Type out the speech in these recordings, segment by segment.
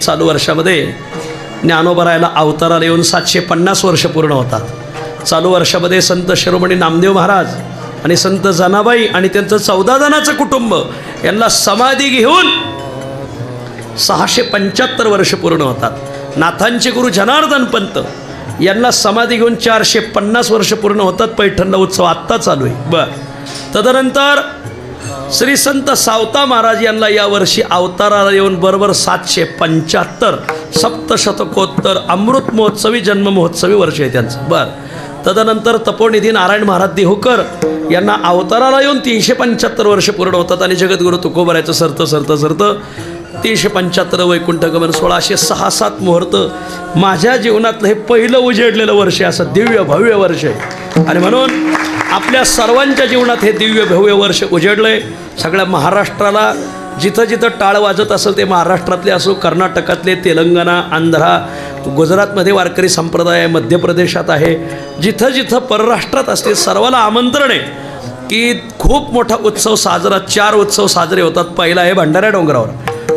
चालू वर्षामध्ये ज्ञानोबरायाला अवताराला येऊन 750 वर्ष पूर्ण होतात. चालू वर्षामध्ये संत शिरोमणी नामदेव महाराज आणि संत जनाबाई आणि त्यांचं 14 जणांचं कुटुंब यांना समाधी घेऊन 675 वर्ष पूर्ण होतात. नाथांचे गुरु जनार्दन पंत यांना समाधी घेऊन 450 वर्ष पूर्ण होतात. पैठणला उत्सव आत्ता चालू आहे. तदनंतर श्री संत सावता महाराज यांना यावर्षी अवताराला येऊन बरोबर 775 सप्तशतकोत्तर अमृत महोत्सवी जन्म महोत्सवी वर्ष आहे त्यांचं. तदनंतर तपोनिधी नारायण महाराज देहूकर यांना अवताराला येऊन 375 वर्ष पूर्ण होतात आणि जगद्गुरु तुकोबरायचं सरतं 375 वैकुंठगमन 1606-7 मुहूर्त माझ्या जीवनातलं हे पहिलं उजेडलेलं वर्ष आहे. असं दिव्य भव्य वर्ष आहे आणि म्हणून आपल्या सर्वांच्या जीवनात हे दिव्य भव्य वर्ष उजेडलं आहे. सगळ्या महाराष्ट्राला जिथं जिथं टाळ वाजत असेल ते महाराष्ट्रातले असो, कर्नाटकातले, तेलंगणा, आंध्रा, गुजरातमध्ये वारकरी संप्रदाय आहे, मध्य प्रदेशात आहे, जिथं जिथं परराष्ट्रात असते सर्वाला आमंत्रण आहे की खूप मोठा उत्सव साजरा 4 उत्सव साजरे होतात. पहिला आहे भंडाऱ्या डोंगरावर,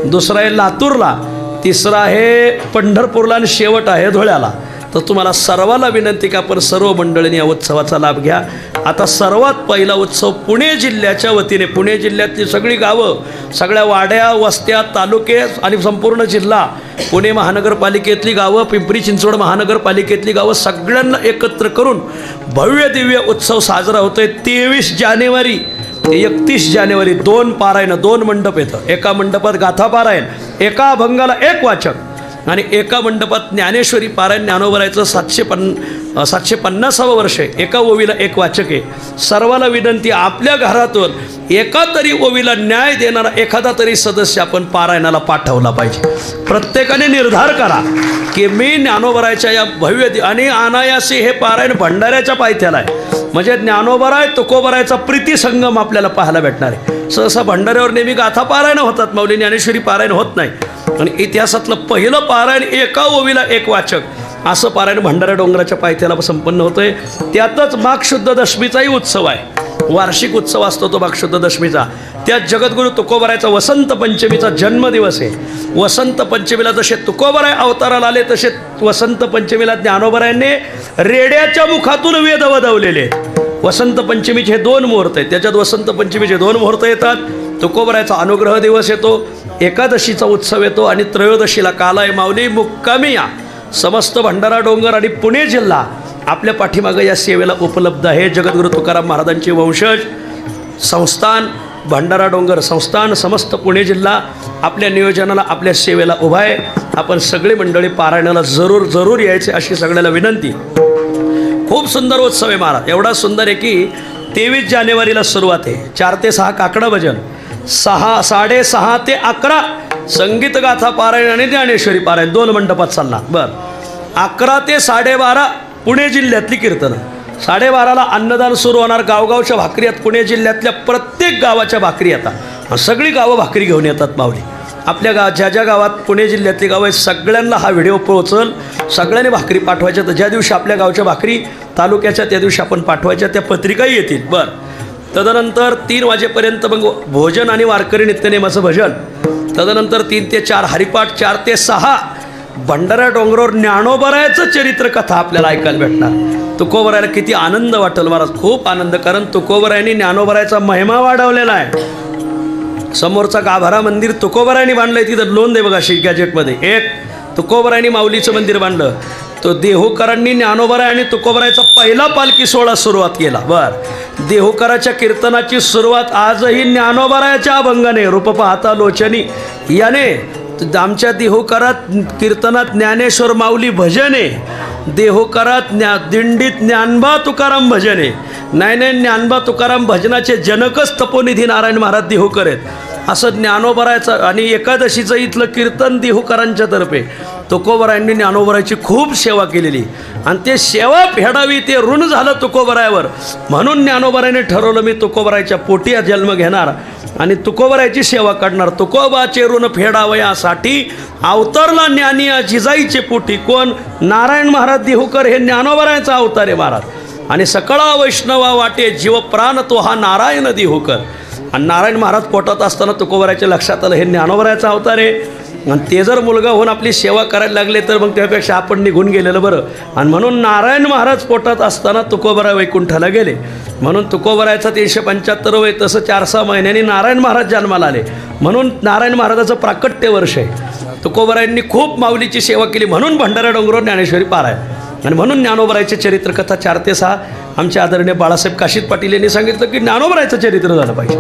दुसरा आहे लातूरला, तिसरा आहे पंढरपूरला आणि शेवट आहे धुळ्याला. तर तुम्हाला सर्वाला विनंती की आपण सर्व मंडळींनी या उत्सवाचा लाभ घ्या. आता सर्वात पहिला उत्सव पुणे जिल्ह्याच्या वतीने, पुणे जिल्ह्यातली सगळी गावं, सगळ्या वाड्या, वस्त्या, तालुके आणि संपूर्ण जिल्हा, पुणे महानगरपालिकेतली गावं, पिंपरी चिंचवड महानगरपालिकेतली गावं सगळ्यांना एकत्र करून भव्य दिव्य उत्सव साजरा होतोय. 23 जानेवारी ते 31 जानेवारी 2 पारायण, 2 मंडप येतं. एका मंडपात गाथा पारायण, एका अभंगाला 1 वाचक आणि एका मंडपात ज्ञानेश्वरी पारायण ज्ञानोबरायचं 750वं वर्ष आहे. एका ओवीला 1 वाचक आहे. सर्वाला विनंती आपल्या घरातून एका तरी ओवीला न्याय देणारा एखादा तरी सदस्य आपण पारायणाला पाठवला पाहिजे. प्रत्येकाने निर्धार करा की मी ज्ञानोबरायच्या या भव्य आणि अनायासी हे पारायण भंडाऱ्याच्या पायथ्याला आहे. म्हणजे ज्ञानोबराय तुकोबरायचा प्रीती संगम आपल्याला पाहायला भेटणार आहे. सहसा भंडाऱ्यावर नेहमी गाथा पारायण होतात, माऊली ज्ञानेश्वरी पारायण होत नाही. आणि इतिहासातलं पहिलं पारायण एका ओवीला 1 वाचक असं पारायण भंडारा डोंगराच्या पायथ्याला संपन्न होतंय. त्यातच माघ शुद्ध दशमीचाही उत्सव आहे, वार्षिक उत्सव असतो तो माघ शुद्ध दशमीचा. त्यात जगद्गुरु तुकोबरायचा वसंत पंचमीचा जन्मदिवस आहे. वसंत पंचमीला जसे तुकोबराय अवताराला आले तसे वसंत पंचमीला ज्ञानोबरायांनी रेड्याच्या मुखातून वेद वदवलेले आहेत. वसंत पंचमीचे 2 मुहूर्त आहेत, त्याच्यात वसंत पंचमीचे 2 मुहूर्त येतात. तुकोबरायचा अनुग्रह दिवस येतो, एकादशीचा उत्सव येतो आणि त्रयोदशीला कालाय माऊली मुक्कामी या. समस्त भंडारा डोंगर आणि पुणे जिल्हा आपल्या पाठीमागं या सेवेला उपलब्ध आहे. जगद्गुरु तुकाराम महाराजांचे वंशज संस्थान, भंडारा डोंगर संस्थान, समस्त पुणे जिल्हा आपल्या नियोजनाला, आपल्या सेवेला उभा आहे. आपण सगळी मंडळी पारायणाला जरूर यायचे अशी सगळ्याला विनंती. खूप सुंदर उत्सव आहे महाराज, एवढा सुंदर आहे की 23 जानेवारीला सुरुवात आहे. 4 ते 6 काकडा भजन, 6:30 ते 11 संगीत गाथा पारायण आणि ज्ञानेश्वरी पारायण 2 मंडपात चालणार. 11 ते 12:30 पुणे जिल्ह्यातली कीर्तनं. 12:30ला अन्नदान सुरू होणार. गावगावच्या भाकरी आहेत, पुणे जिल्ह्यातल्या प्रत्येक गावाच्या भाकरी येतात. सगळी गावं भाकरी घेऊन येतात माऊली. आपल्या ज्या गावात पुणे जिल्ह्यातली गावं आहेत सगळ्यांना हा व्हिडिओ पोहोचल. सगळ्यांनी भाकरी पाठवायच्या. तर ज्या दिवशी आपल्या गावच्या भाकरी तालुक्याच्या त्या दिवशी आपण पाठवायच्या, त्या पत्रिकाही येतील. तदनंतर 3 वाजेपर्यंत मग भोजन आणि वारकरी नित्यनेमाचं भजन. तदनंतर 3 ते 4 हरिपाठ, 4 ते 6 भंडारा डोंगरावर ज्ञानोबरायाचं चरित्र कथा आपल्याला ऐकायला भेटणार. तुकोबरायाला किती आनंद वाटेल महाराज, खूप आनंद. कारण तुकोबरायांनी ज्ञानोबरायाचा महिमा वाढवलेला आहे. समोरचा गाभारा मंदिर तुकोबरायांनी बांधलंय, तिथं नोंद आहे बघा गॅजेटमध्ये. 1 तुकोबरायांनी माऊलीचं मंदिर बांधलं. तो देहूकरांनी ज्ञानोबराय आणि तुकोबरायचा पहिला पालखी सोहळा सुरुवात केला. देहूकराच्या कीर्तनाची सुरुवात आजही ज्ञानोबरायाच्या अभंगाने, रूप पाहता लोचनी याने. आमच्या देहूकरात कीर्तनात ज्ञानेश्वर माऊली भजने, देहूकरात दिंडीत ज्ञानबा तुकाराम भजने. नाही ज्ञानबा तुकाराम भजनाचे जनकच तपोनिधी नारायण महाराज देहूकर आहेत. असं ज्ञानोबरायचं आणि एकादशीचं इथलं कीर्तन देहूकरांच्या तर्फे तुकोबरायांनी ज्ञानोबरायची खूप सेवा केलेली आणि ते सेवा फेडावी, ते ऋण झालं तुकोबरायावर. म्हणून ज्ञानोबरायाने ठरवलं मी तुकोबरायच्या पोटी जन्म घेणार आणि तुकोबरायाची सेवा करणार. तुकोबाचे ऋण फेडावयासाठी अवतरला ज्ञानी जिजाईचे पोटी. कोण? नारायण महाराज देहूकर हे ज्ञानोबरायाचा अवतार आहे महाराज. आणि सकळा वैष्णवा वाटे जीव प्राण तो हा नारायण देहूकर. आणि नारायण महाराज पोटात असताना तुकोबरायाच्या लक्षात आलं हे ज्ञानोबरायाचा अवतार आहे. आणि ते जर मुलगा होऊन आपली सेवा करायला लागले तर मग त्यापेक्षा आपण निघून गेलेलं बरं. आणि म्हणून नारायण महाराज पोटात असताना तुकोबराय वैकुंठाला गेले. म्हणून तुकोबरायचा 375 वय, तसं 4-6 महिन्यांनी नारायण महाराज जन्माला आले. म्हणून नारायण महाराजाचं प्राकट्य वर्ष आहे. तुकोबरायांनी खूप माऊलीची सेवा केली, म्हणून भंडारा डोंगरावर ज्ञानेश्वरी पारायण. आणि म्हणून ज्ञानोबरायची चरित्रकथा 4 ते 6 आमच्या आदरणीय बाळासाहेब काशीद पाटील यांनी सांगितलं की ज्ञानोबरायचं चरित्र झालं पाहिजे.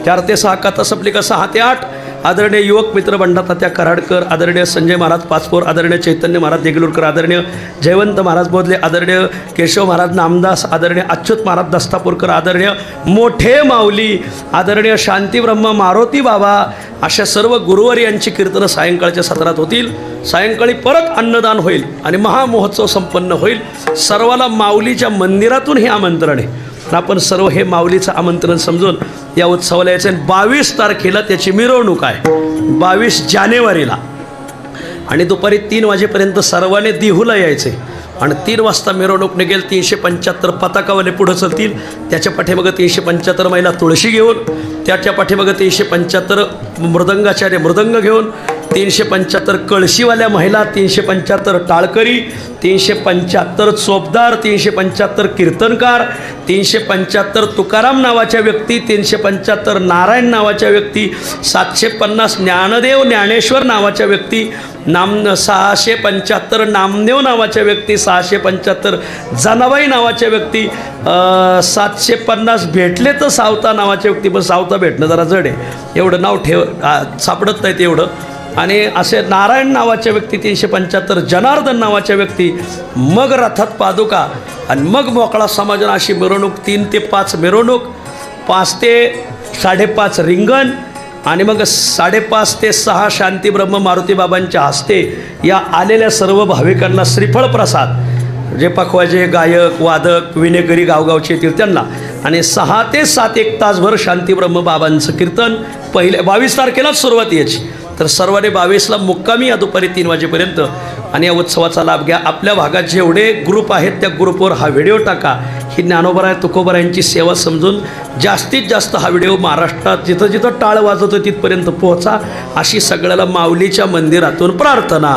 4 ते 6 कथा संपली का 6 ते 8 आदरणीय युवक मित्र बंडातात्या कराडकर, आदरणीय संजय महाराज पाचपोर, आदरणीय चैतन्य महाराज देगलूरकर, आदरणीय जयवंत महाराज बोधले, आदरणीय केशव महाराज नामदास, आदरणीय अच्युत महाराज दस्तापूरकर, आदरणीय मोठे माऊली, आदरणीय शांतीब्रह्म मारुती बाबा, अशा सर्व गुरुवार यांची कीर्तनं सायंकाळच्या सत्रात होतील. सायंकाळी परत अन्नदान होईल आणि महामहोत्सव संपन्न होईल. सर्वाला माऊलीच्या मंदिरातून हे आमंत्रण आहे. आपण सर्व हे माऊलीचं आमंत्रण समजून या उत्सवाला यायचं. 22 तारखेला त्याची मिरवणूक आहे, 22 जानेवारीला, आणि दुपारी 3 वाजेपर्यंत सर्वांनी देहूला यायचे. आणि 3 वाजता मिरवणूक निघेल. 375 पताकावाले पुढं चलतील, त्याच्या पाठीमागं 375 महिला तुळशी घेऊन, त्याच्या पाठीमागं 375 मृदंगाचार्य मृदंग घेऊन, 375 कळशीवाल्या महिला, 375 टाळकरी, 375 चोपदार, 375 कीर्तनकार, 375 तुकाराम नावाच्या व्यक्ती, 375 नारायण नावाच्या व्यक्ती, 750 ज्ञानदेव ज्ञानेश्वर नावाच्या व्यक्ती, 675 नामदेव नावाच्या व्यक्ती, 675 जनाबाई नावाच्या व्यक्ती, 750 भेटले तर सावता नावाच्या व्यक्ती. पण सावता भेटणं जरा जड आहे, एवढं नाव सापडत नाहीत एवढं. आणि असे नारायण नावाच्या व्यक्ती 375, जनार्दन नावाच्या व्यक्ती, मग रथात पादुका, आणि मग मोकळा समाजन. अशी मिरवणूक 3 ते 5 मिरवणूक, 5 ते 5:30 रिंगण, आणि मग 5:30 ते 6 शांतीब्रह्म मारुती बाबांच्या हस्ते या आलेल्या सर्व भाविकांना श्रीफळ प्रसाद, जे पखवाजे गायक वादक विनेकरी गावगावचे येतील त्यांना. आणि 6 ते 7 1 तासभर शांतीब्रह्म बाबांचं कीर्तन. पहिल्या 22 तारखेलाच सुरुवात याची. तर सर्वांनी 22ला मुक्कामी या दुपारी 3 वाजेपर्यंत, आणि या उत्सवाचा लाभ घ्या. आपल्या भागात जेवढे ग्रुप आहेत त्या ग्रुपवर हा व्हिडिओ टाका. ही ज्ञानोबराय तुकोबरायांची सेवा समजून जास्तीत जास्त हा व्हिडिओ महाराष्ट्रात जिथं जिथं टाळ वाजवतो तिथपर्यंत पोहोचा, अशी सगळ्याला माऊलीच्या मंदिरातून प्रार्थना.